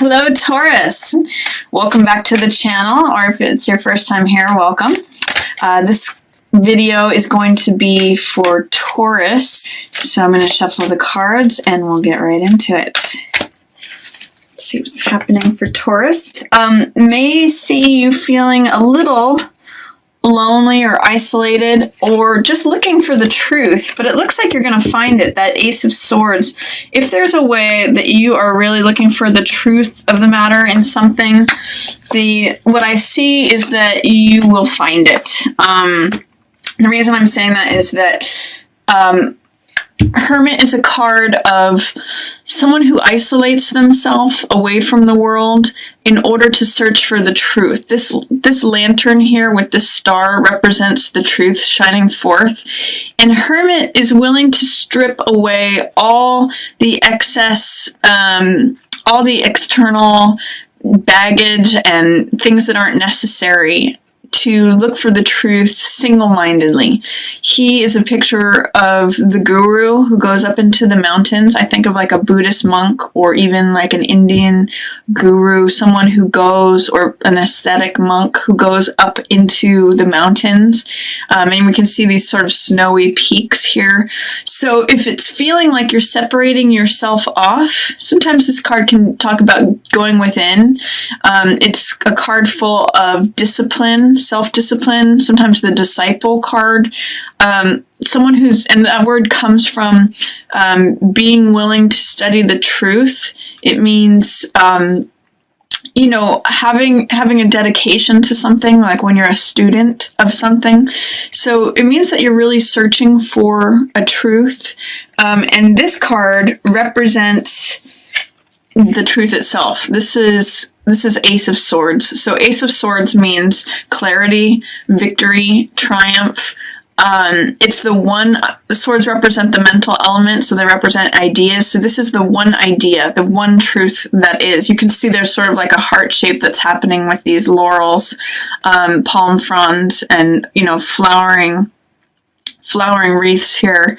Hello, Taurus. Welcome back to the channel, or if it's your first time here, welcome. This video is going to be for Taurus, so I'm going to shuffle the cards and we'll get right into it. Let's see what's happening for Taurus. May see you feeling a little lonely or isolated or just looking for the truth, but it looks like you're going to find it, that Ace of Swords. If there's a way that you are really looking for the truth of the matter in something, what I see is that you will find it. The reason I'm saying that is that Hermit is a card of someone who isolates themselves away from the world in order to search for the truth. This lantern here with this star represents the truth shining forth. And Hermit is willing to strip away all the excess, all the external baggage and things that aren't necessary to look for the truth single-mindedly. He is a picture of the guru who goes up into the mountains. I think of like a Buddhist monk or even like an Indian guru, someone who goes, or an ascetic monk who goes up into the mountains. And we can see these sort of snowy peaks here. So if it's feeling like you're separating yourself off, sometimes this card can talk about going within. It's a card full of discipline, self-discipline, sometimes the disciple card. Someone who's, and that word comes from being willing to study the truth. It means, you know, having a dedication to something, like when you're a student of something. So it means that you're really searching for a truth. And this card represents the truth itself. This is Ace of Swords. So Ace of Swords means clarity, victory, triumph. It's the swords represent the mental element, so they represent ideas. So this is the one idea, the one truth that is. You can see there's sort of like a heart shape that's happening with these laurels, palm fronds, and, you know, flowering wreaths here.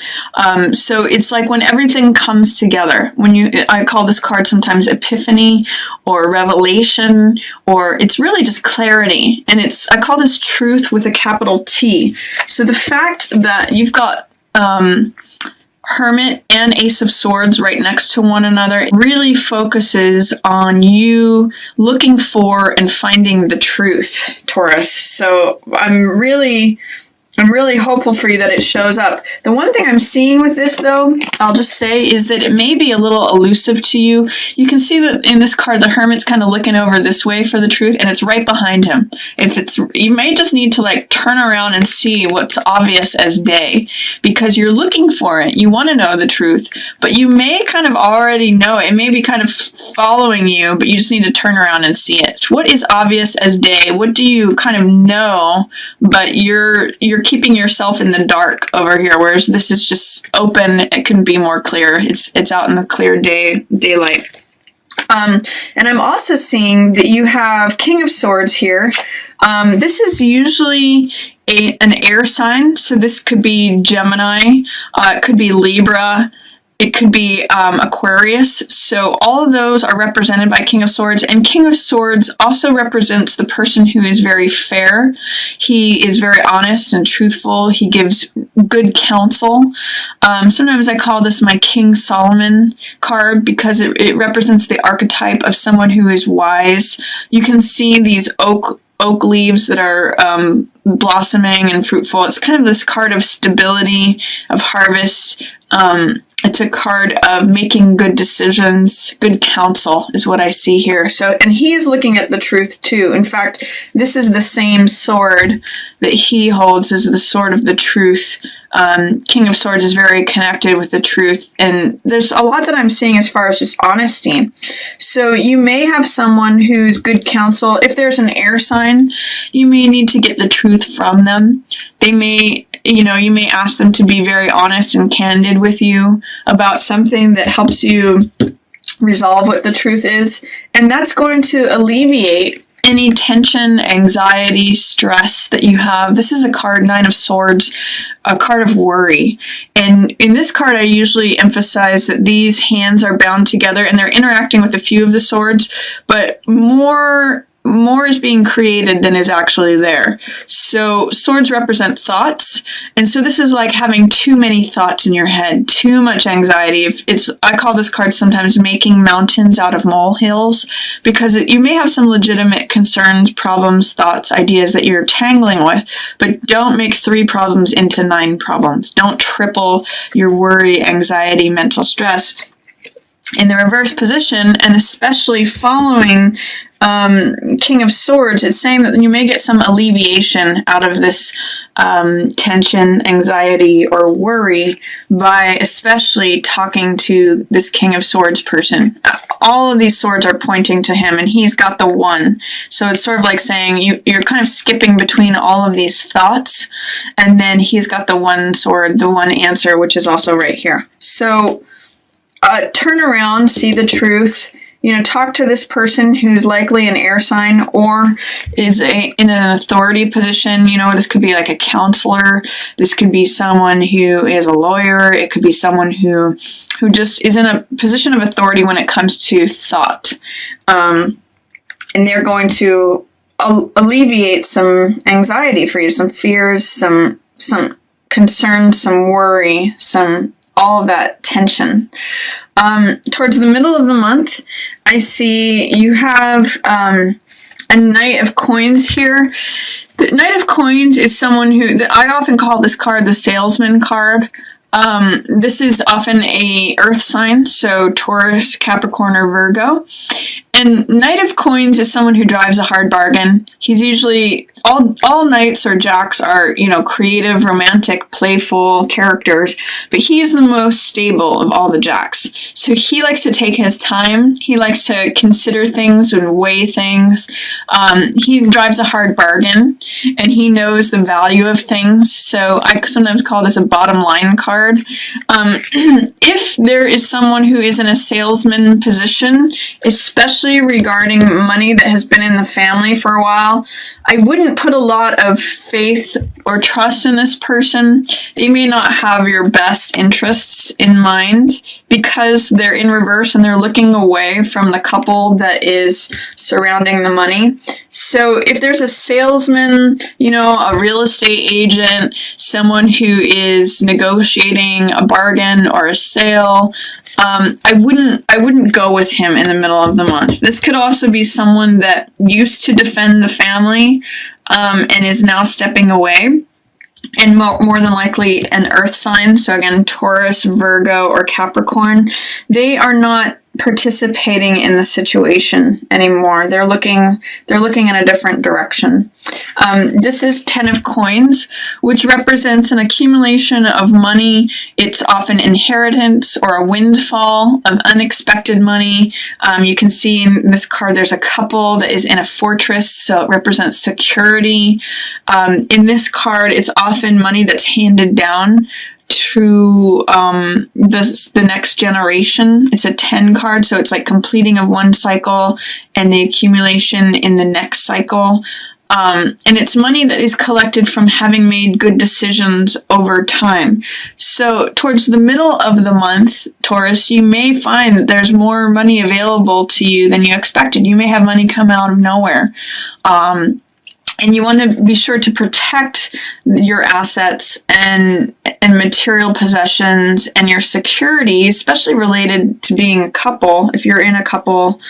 So it's like when everything comes together, I call this card sometimes epiphany or revelation, or it's really just clarity. And I call this truth with a capital T. So the fact that you've got Hermit and Ace of Swords right next to one another really focuses on you looking for and finding the truth, Taurus. So I'm really hopeful for you that it shows up. The one thing I'm seeing with this, though, I'll just say, is that it may be a little elusive to you. You can see that in this card, the Hermit's kind of looking over this way for the truth, and it's right behind him. You may just need to like turn around and see what's obvious as day, because you're looking for it. You want to know the truth, but you may kind of already know it. It may be kind of following you, but you just need to turn around and see it. What is obvious as day? What do you kind of know, but you're keeping yourself in the dark over here, whereas this is just open. It can be more clear. It's out in the clear daylight. And I'm also seeing that you have King of Swords here. This is usually an air sign, so this could be Gemini, it could be Libra, it could be Aquarius. So all of those are represented by King of Swords. And King of Swords also represents the person who is very fair. He is very honest and truthful. He gives good counsel. Sometimes I call this my King Solomon card because it represents the archetype of someone who is wise. You can see these oak leaves that are blossoming and fruitful. It's kind of this card of stability, of harvest. It's a card of making good decisions. Good counsel is what I see here. So, and he is looking at the truth too. In fact, this is the same sword that he holds as the sword of the truth. King of Swords is very connected with the truth, and there's a lot that I'm seeing as far as just honesty. So you may have someone who's good counsel. If there's an air sign, you may need to get the truth from them. They may, you may ask them to be very honest and candid with you about something that helps you resolve what the truth is, and that's going to alleviate any tension, anxiety, stress that you have. This is a card, Nine of Swords, a card of worry. And in this card, I usually emphasize that these hands are bound together and they're interacting with a few of the swords, but more is being created than is actually there. So swords represent thoughts, and so this is like having too many thoughts in your head, too much anxiety. I call this card sometimes making mountains out of molehills, because you may have some legitimate concerns, problems, thoughts, ideas that you're tangling with, but don't make 3 problems into 9 problems. Don't triple your worry, anxiety, mental stress. In the reverse position, and especially following King of Swords, it's saying that you may get some alleviation out of this tension, anxiety, or worry by especially talking to this King of Swords person. All of these swords are pointing to him, and he's got the one. So it's sort of like saying you're kind of skipping between all of these thoughts, and then he's got the one sword, the one answer, which is also right here. So turn around, see the truth. Talk to this person who's likely an air sign or is in an authority position. This could be like a counselor. This could be someone who is a lawyer. It could be someone who just is in a position of authority when it comes to thought. And they're going to alleviate some anxiety for you, some fears, some concerns, some worry, all of that tension. Towards the middle of the month, I see you have a Knight of Coins here. The Knight of Coins is someone I often call this card the salesman card. This is often a earth sign, so Taurus, Capricorn, or Virgo. And Knight of Coins is someone who drives a hard bargain. He's usually, all knights or jacks are, creative, romantic, playful characters, but he is the most stable of all the jacks. So he likes to take his time. He likes to consider things and weigh things. He drives a hard bargain, and he knows the value of things. So I sometimes call this a bottom line card. If there is someone who is in a salesman position, especially regarding money that has been in the family for a while, I wouldn't put a lot of faith or trust in this person. They may not have your best interests in mind because they're in reverse and they're looking away from the couple that is surrounding the money. So if there's a salesman, a real estate agent, someone who is negotiating a bargain or a sale, I wouldn't go with him in the middle of the month. This could also be someone that used to defend the family and is now stepping away, and more than likely an earth sign. So again, Taurus, Virgo, or Capricorn. They are not participating in the situation anymore. They're looking in a different direction. This is 10 of Coins, which represents an accumulation of money. It's often inheritance or a windfall of unexpected money. You can see in this card there's a couple that is in a fortress, so it represents security. In this card, it's often money that's handed down to the next generation. It's a 10 card, so it's like completing of one cycle and the accumulation in the next cycle. And it's money that is collected from having made good decisions over time. So towards the middle of the month, Taurus, you may find that there's more money available to you than you expected. You may have money come out of nowhere. And you want to be sure to protect your assets and material possessions and your security, especially related to being a couple. If you're in a couple,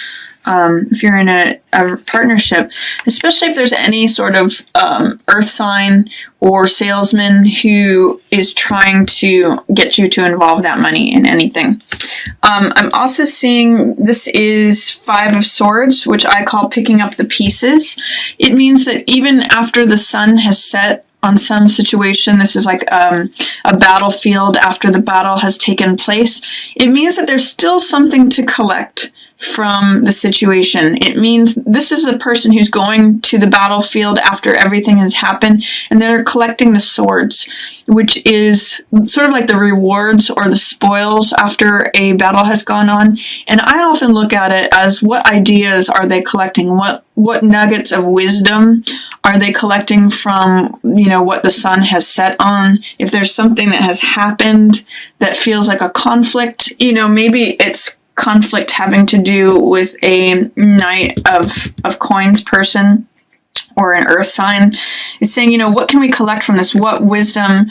if you're in a partnership, especially if there's any sort of earth sign or salesman who is trying to get you to involve that money in anything. I'm also seeing this is 5 of Swords, which I call picking up the pieces. It means that even after the sun has set on some situation, this is like a battlefield after the battle has taken place, it means that there's still something to collect from the situation. It means this is a person who's going to the battlefield after everything has happened, and they're collecting the swords, which is sort of like the rewards or the spoils after a battle has gone on. And I often look at it as what ideas are they collecting? What what nuggets of wisdom are they collecting from, what the sun has set on? If there's something that has happened that feels like a conflict, maybe it's conflict having to do with a Knight of Coins person or an earth sign. It's saying, what can we collect from this? What wisdom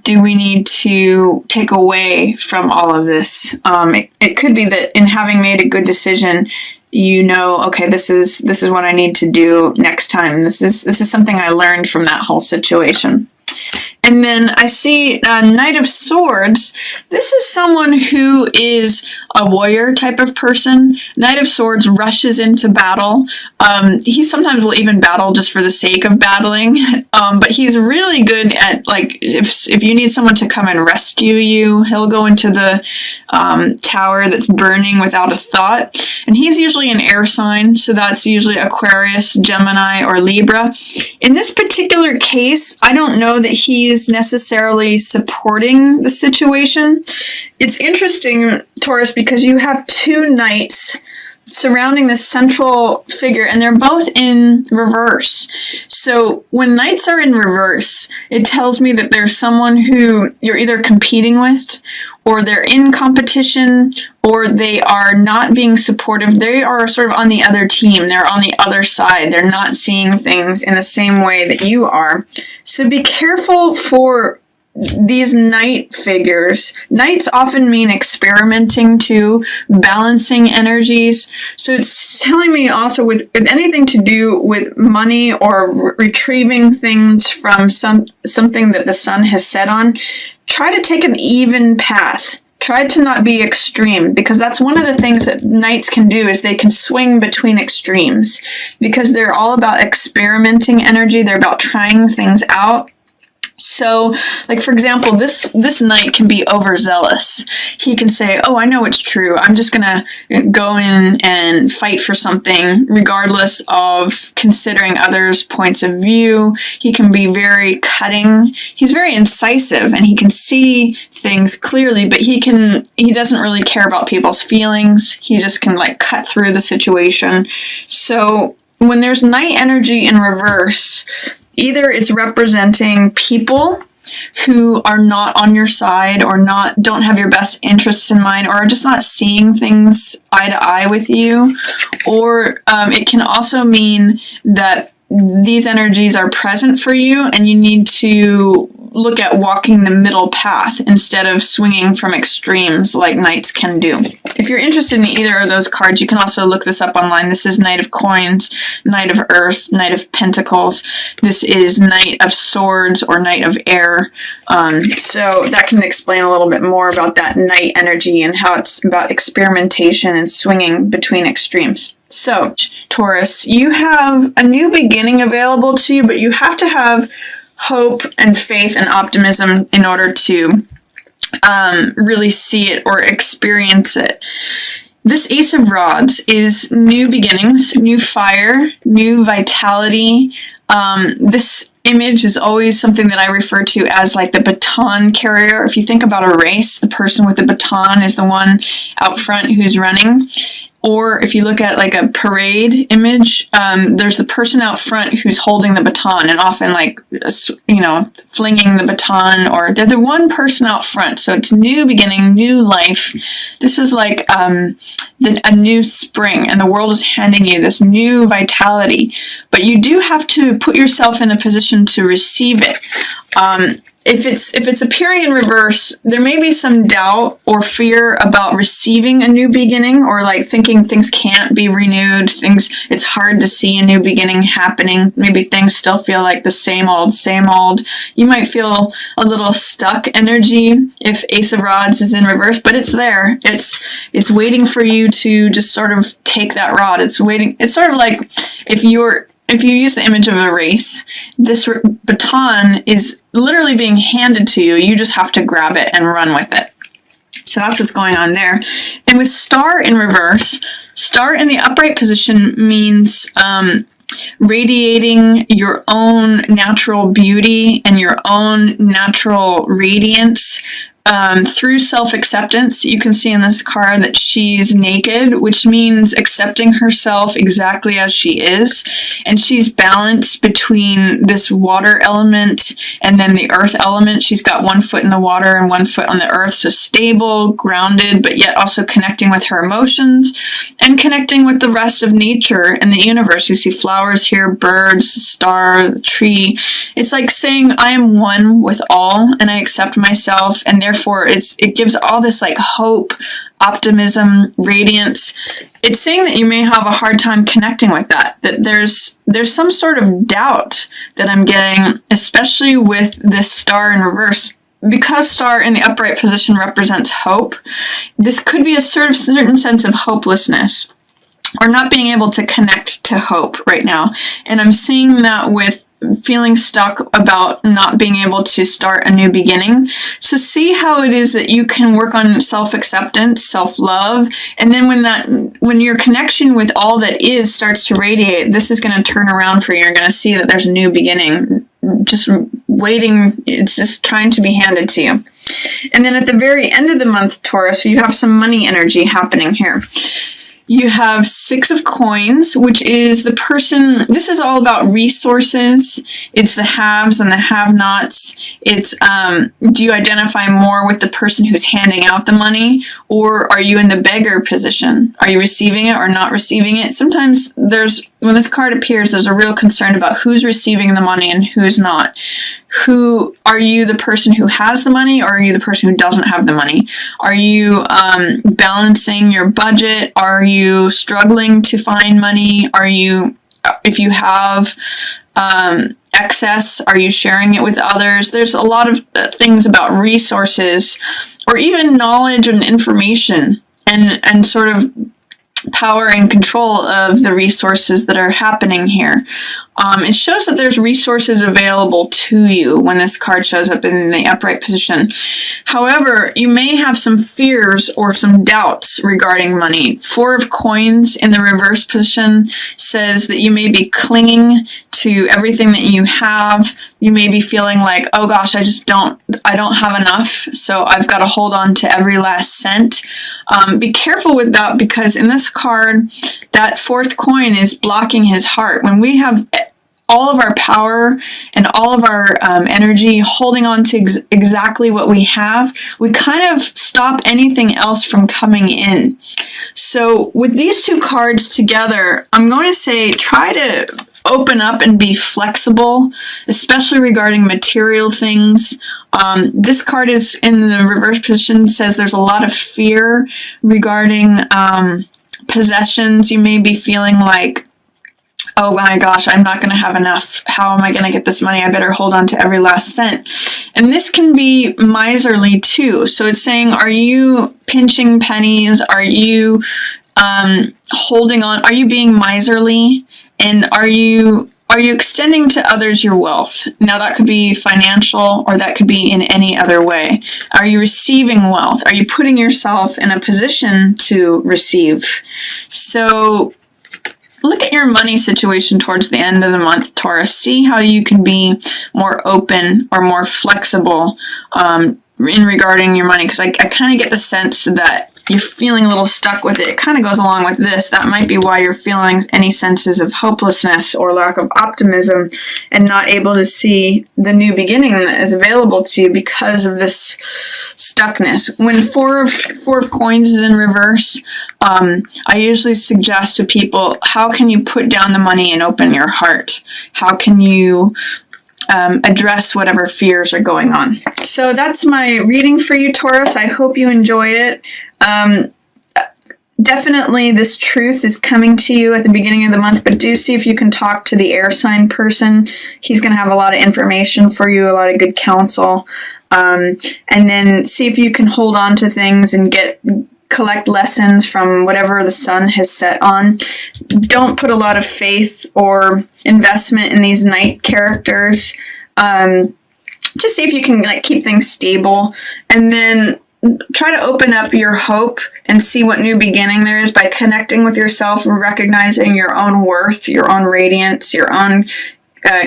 do we need to take away from all of this? It could be that in having made a good decision, okay, this is what I need to do next time. This is something I learned from that whole situation. And then I see Knight of Swords. This is someone who is a warrior type of person. Knight of Swords rushes into battle. He sometimes will even battle just for the sake of battling. But he's really good at, if you need someone to come and rescue you, he'll go into the tower that's burning without a thought. And he's usually an air sign, so that's usually Aquarius, Gemini, or Libra. In this particular case, I don't know that he's necessarily supporting the situation. It's interesting, Taurus, because you have two knights surrounding this central figure, and they're both in reverse. So when knights are in reverse, it tells me that there's someone who you're either competing with, or they're in competition, or they are not being supportive. They are sort of on the other team. They're on the other side. They're not seeing things in the same way that you are. So be careful for these knight figures. Knights often mean experimenting too, balancing energies. So it's telling me also with anything to do with money or retrieving things from something that the sun has set on, try to take an even path. Try to not be extreme, because that's one of the things that knights can do, is they can swing between extremes, because they're all about experimenting energy. They're about trying things out. So, for example, this knight can be overzealous. He can say, oh, I know it's true. I'm just going to go in and fight for something, regardless of considering others' points of view. He can be very cutting. He's very incisive, and he can see things clearly, but he doesn't really care about people's feelings. He just can, cut through the situation. So, when there's knight energy in reverse, either it's representing people who are not on your side, or don't have your best interests in mind, or are just not seeing things eye to eye with you, or it can also mean that these energies are present for you and you need to look at walking the middle path instead of swinging from extremes like knights can do. If you're interested in either of those cards, you can also look this up online. This is Knight of Coins, Knight of Earth, Knight of Pentacles. This is Knight of Swords or Knight of Air. So that can explain a little bit more about that knight energy and how it's about experimentation and swinging between extremes. So, Taurus, you have a new beginning available to you, but you have to have hope and faith and optimism in order to really see it or experience it. This Ace of Rods is new beginnings, new fire, new vitality. This image is always something that I refer to as the baton carrier. If you think about a race, the person with the baton is the one out front who's running. Or if you look at a parade image, there's the person out front who's holding the baton, and often flinging the baton, or they're the one person out front. So it's new beginning, new life. This is a new spring, and the world is handing you this new vitality. But you do have to put yourself in a position to receive it. If it's appearing in reverse, there may be some doubt or fear about receiving a new beginning, or thinking things can't be renewed. It's hard to see a new beginning happening. Maybe things still feel like the same old, same old. You might feel a little stuck energy if Ace of Rods is in reverse, but it's there. It's waiting for you to just sort of take that rod. It's waiting. It's sort of like if you use the image of a race, this baton is literally being handed to you. You just have to grab it and run with it. So that's what's going on there. And with Star in reverse, Star in the upright position means radiating your own natural beauty and your own natural radiance. through self-acceptance. You can see in this card that she's naked, which means accepting herself exactly as she is. And she's balanced between this water element and then the earth element. She's got one foot in the water and one foot on the earth. So stable, grounded, but yet also connecting with her emotions and connecting with the rest of nature and the universe. You see flowers here, birds, star, tree. It's like saying, I am one with all and I accept myself, and therefore it gives all this like hope, optimism, radiance. It's saying that you may have a hard time connecting with that there's some sort of doubt that I'm getting, especially with this star in reverse. Because star in the upright position represents hope, this could be a certain sense of hopelessness or not being able to connect to hope right now. And I'm seeing that with feeling stuck about not being able to start a new beginning. So see how it is that you can work on self-acceptance, self-love, and then when your connection with all that is starts to radiate, this is going to turn around for you. You're going to see that there's a new beginning just waiting. It's just trying to be handed to you. And then at the very end of the month, Taurus, you have some money energy happening here. You have 6 of coins, which is the person, this is all about resources. It's the haves and the have-nots. It's, do you identify more with the person who's handing out the money, or are you in the beggar position? Are you receiving it or not receiving it? Sometimes when this card appears, there's a real concern about who's receiving the money and who's not. Are you the person who has the money, or are you the person who doesn't have the money? Are you balancing your budget? Are you struggling to find money? If you have excess, are you sharing it with others? There's a lot of things about resources, or even knowledge and information, and sort of power and control of the resources that are happening here. It shows that there's resources available to you when this card shows up in the upright position. However, you may have some fears or some doubts regarding money. 4 of coins in the reverse position says that you may be clinging to everything that you have. You may be feeling like, oh gosh, I don't have enough, so I've got to hold on to every last cent. Be careful with that, because in this card, that 4th coin is blocking his heart. When we have all of our power and all of our energy holding on to exactly what we have, we kind of stop anything else from coming in. So with these 2 cards together, I'm going to say try to open up and be flexible, especially regarding material things. This card is in the reverse position, says there's a lot of fear regarding possessions. You may be feeling like, oh my gosh, I'm not going to have enough. How am I going to get this money? I better hold on to every last cent. And this can be miserly too. So it's saying, are you pinching pennies? Are you holding on? Are you being miserly? And are you extending to others your wealth? Now that could be financial, or that could be in any other way. Are you receiving wealth? Are you putting yourself in a position to receive? So look at your money situation towards the end of the month, Taurus. See how you can be more open or more flexible in regarding your money, because I kind of get the sense that you're feeling a little stuck with it. It kind of goes along with this. That might be why you're feeling any senses of hopelessness or lack of optimism and not able to see the new beginning that is available to you because of this stuckness. When 4 of coins is in reverse, I usually suggest to people, how can you put down the money and open your heart? How can you address whatever fears are going on? So that's my reading for you, Taurus. I hope you enjoyed it. Definitely this truth is coming to you at the beginning of the month, but do see if you can talk to the air sign person. He's going to have a lot of information for you, a lot of good counsel. And then see if you can hold on to things and collect lessons from whatever the sun has set on. Don't put a lot of faith or investment in these night characters. Just see if you can keep things stable, and then try to open up your hope and see what new beginning there is by connecting with yourself and recognizing your own worth, your own radiance, your own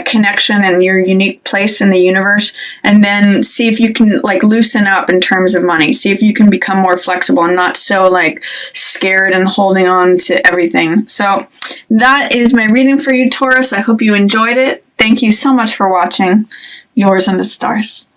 connection and your unique place in the universe, and then see if you can like loosen up in terms of money. See if you can become more flexible and not so like scared and holding on to everything. So that is my reading for you, Taurus. I hope you enjoyed it. Thank you so much for watching. Yours in the stars.